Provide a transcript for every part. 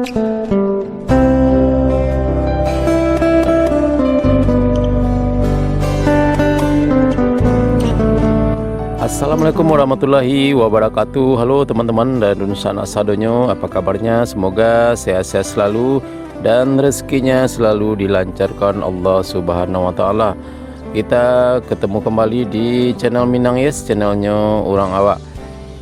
Assalamualaikum warahmatullahi wabarakatuh. Halo teman-teman dan Dunusana Sadonyo, apa kabarnya? Semoga sehat-sehat selalu dan rezekinya selalu dilancarkan Allah Subhanahu wa taala. Kita ketemu kembali di channel Minang Yes, channelnya Orang Awak.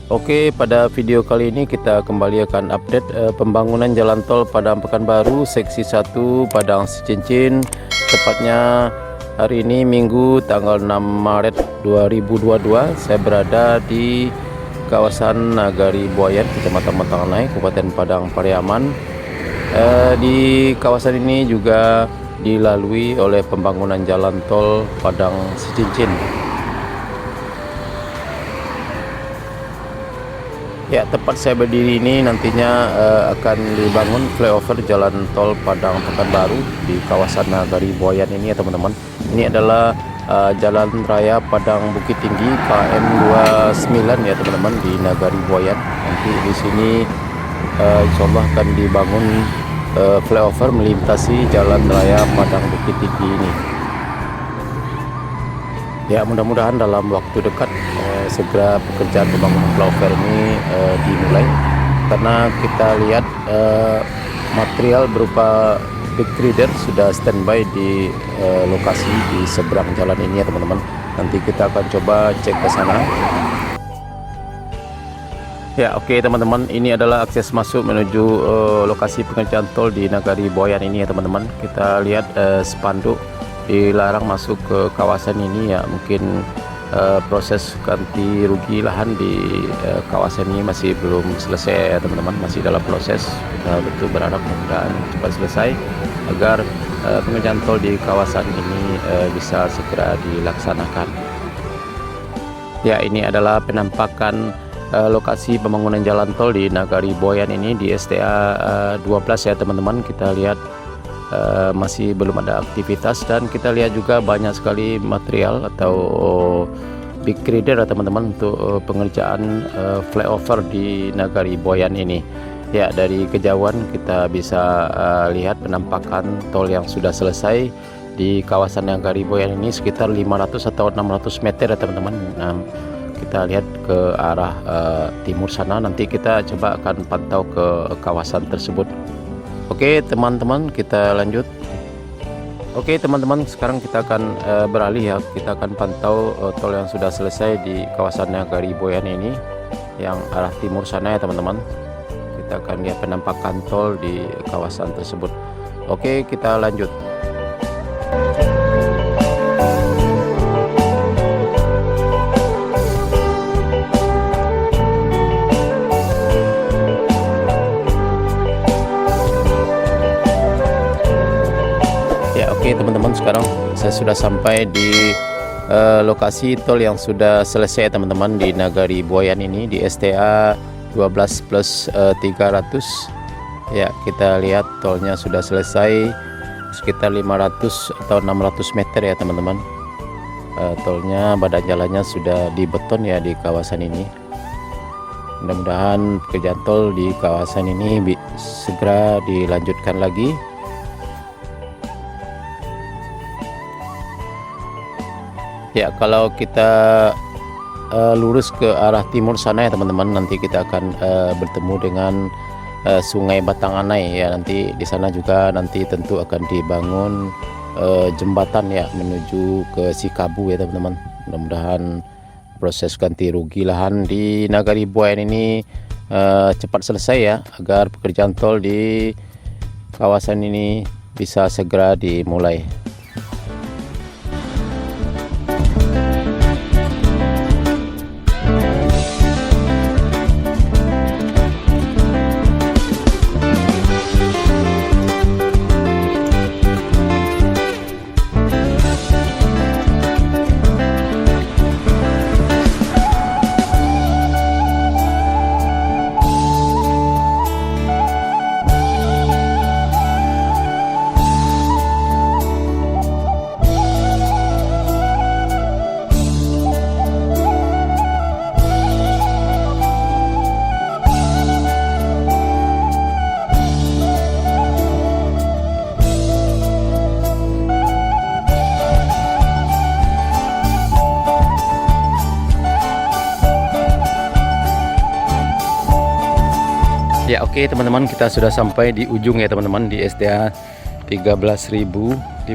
Oke, pada video kali ini kita kembali akan update pembangunan jalan tol Padang Pekanbaru seksi 1 Padang Cicin, tepatnya hari ini Minggu tanggal 6 Maret 2022. Saya berada di kawasan Nagari Buayan, Kecamatan Matanganai, Kabupaten Padang Pariaman. Di kawasan ini juga dilalui oleh pembangunan jalan tol Padang Cicin. Ya, tempat saya berdiri ini nantinya akan dibangun flyover jalan tol Padang Pekanbaru di kawasan Nagari Buayan ini ya teman-teman. Ini adalah jalan raya Padang Bukit Tinggi KM 29 ya teman-teman, di Nagari Buayan. Nanti di sini insyaallah akan dibangun flyover melintasi jalan raya Padang Bukit Tinggi ini. Ya, mudah-mudahan dalam waktu dekat segera pekerjaan pembangunan flyover ini dimulai, karena kita lihat material berupa big grader sudah standby di lokasi di seberang jalan ini ya teman-teman. Nanti kita akan coba cek ke sana. Ya, oke teman-teman, ini adalah akses masuk menuju lokasi pengerjaan tol di Nagari Buayan ini ya teman-teman. Kita lihat spanduk dilarang masuk ke kawasan ini ya. Mungkin proses ganti rugi lahan di kawasan ini masih belum selesai ya teman-teman, masih dalam proses. Kita betul berharap mudah-mudahan cepat selesai agar pengerjaan tol di kawasan ini bisa segera dilaksanakan. Ya, ini adalah penampakan lokasi pembangunan jalan tol di Nagari Buayan ini di STA 12 ya teman-teman. Kita lihat masih belum ada aktivitas, dan kita lihat juga banyak sekali material atau big grader teman-teman untuk pengerjaan flyover di Nagari Buayan ini. Ya, dari kejauhan kita bisa lihat penampakan tol yang sudah selesai di kawasan Nagari Buayan ini sekitar 500 atau 600 meter ya teman-teman. Kita lihat ke arah timur sana, nanti kita coba akan pantau ke kawasan tersebut. Oke teman-teman, kita lanjut. Oke teman-teman, sekarang kita akan beralih ya. Kita akan pantau tol yang sudah selesai di kawasan Nagari Buayan ini yang arah timur sana ya teman-teman. Kita akan lihat penampakan tol di kawasan tersebut. Oke, kita lanjut. Oke teman-teman, sekarang saya sudah sampai di lokasi tol yang sudah selesai teman-teman di Nagari Buayan ini di STA 12+300. Ya, kita lihat tolnya sudah selesai sekitar 500 atau 600 meter ya teman-teman. Tolnya, badan jalannya sudah dibeton ya di kawasan ini. Mudah-mudahan pekerjaan tol di kawasan ini segera dilanjutkan lagi. Ya, kalau kita lurus ke arah timur sana ya teman-teman, nanti kita akan bertemu dengan Sungai Batanganai ya. Nanti di sana juga nanti tentu akan dibangun jembatan ya menuju ke Sikabu ya teman-teman. Mudah-mudahan proses ganti rugi lahan di Nagari Buayan ini cepat selesai ya, agar pekerjaan tol di kawasan ini bisa segera dimulai. Ya oke teman-teman, kita sudah sampai di ujung ya teman-teman, di SDA 13.500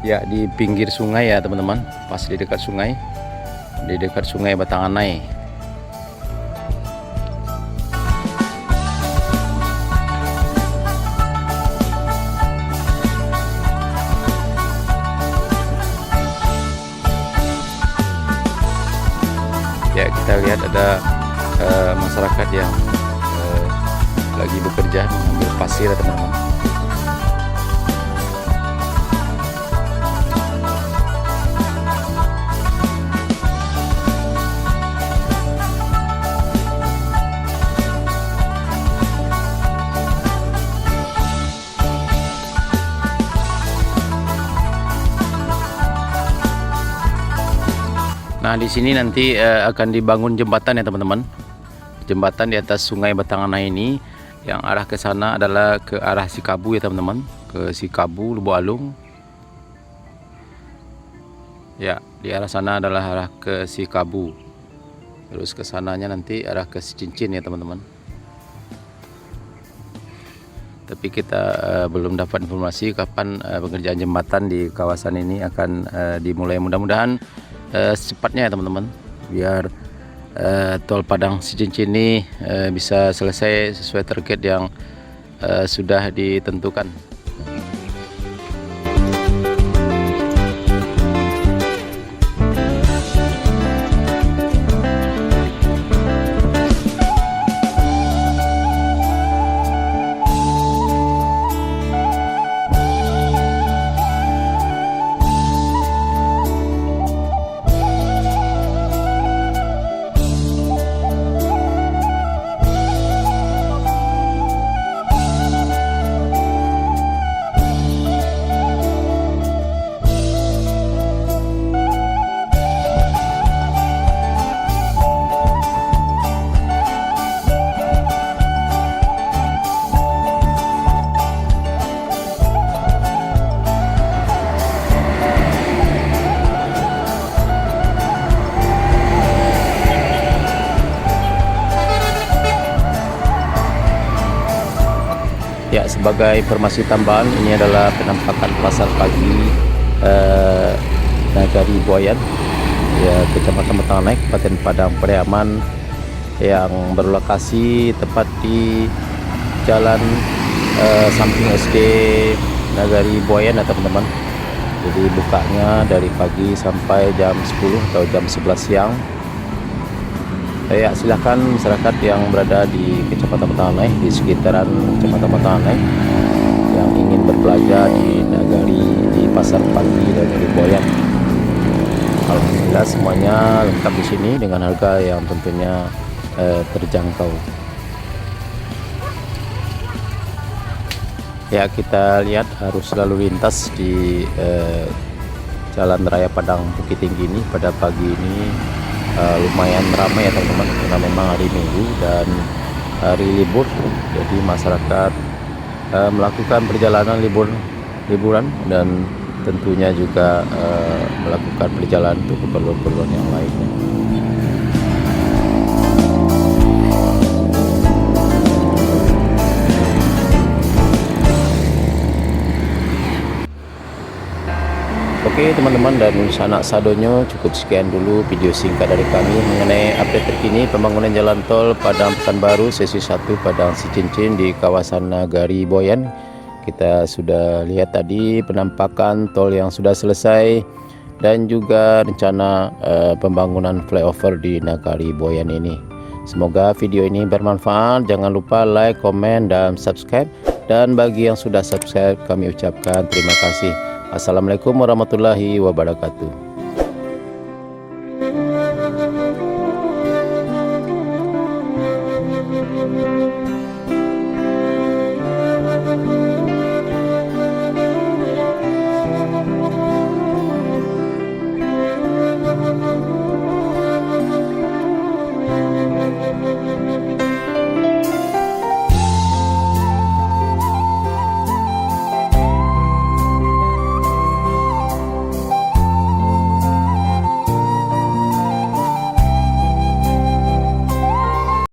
ya, di pinggir sungai ya teman-teman, pas di dekat sungai, Batanganai. Ya kita lihat ada masyarakat yang lagi bekerja mengambil pasir ya teman-teman. Nah di sini nanti akan dibangun jembatan ya teman-teman, jembatan di atas sungai Batanganai ini, yang arah ke sana adalah ke arah Sikabu ya teman-teman, ke Sikabu Lubuk Alung. Ya di arah sana adalah arah ke Sikabu, terus ke sananya nanti arah ke Cincin ya teman-teman. Tapi kita belum dapat informasi kapan pengerjaan jembatan di kawasan ini akan dimulai. Mudah-mudahan secepatnya ya teman-teman, biar tol Padang Cincin ini bisa selesai sesuai target yang sudah ditentukan. Ya, sebagai informasi tambahan, ini adalah penampakan pasar pagi Nagari Boyan ya, Kecamatan Batanganai, Kabupaten Padang Pariaman, yang berlokasi tepat di jalan samping SD Nagari Boyan ya teman-teman. Jadi bukanya dari pagi sampai jam 10 atau jam 11 siang. Ya, silakan masyarakat yang berada di Kecamatan Batanganai, di sekitaran Kecamatan Batanganai, yang ingin berbelanja di Nagari, di pasar pagi Nagari Boyan. Alhamdulillah semuanya lengkap di sini dengan harga yang tentunya terjangkau. Ya, kita lihat arus lalu lintas di Jalan Raya Padang Bukit Tinggi ini pada pagi ini lumayan ramai ya teman-teman, karena memang hari Minggu dan hari libur, jadi masyarakat melakukan perjalanan liburan dan tentunya juga melakukan perjalanan untuk keperluan-keperluan yang lainnya. Oke teman-teman dan sanak sadonyo, cukup sekian dulu video singkat dari kami mengenai update terkini pembangunan jalan tol Padang Pekanbaru sesi 1 Padang Cincin di kawasan Nagari Boyan. Kita sudah lihat tadi penampakan tol yang sudah selesai dan juga rencana pembangunan flyover di Nagari Boyan ini. Semoga video ini bermanfaat. Jangan lupa like, komen, dan subscribe. Dan bagi yang sudah subscribe, kami ucapkan terima kasih. Assalamualaikum warahmatullahi wabarakatuh.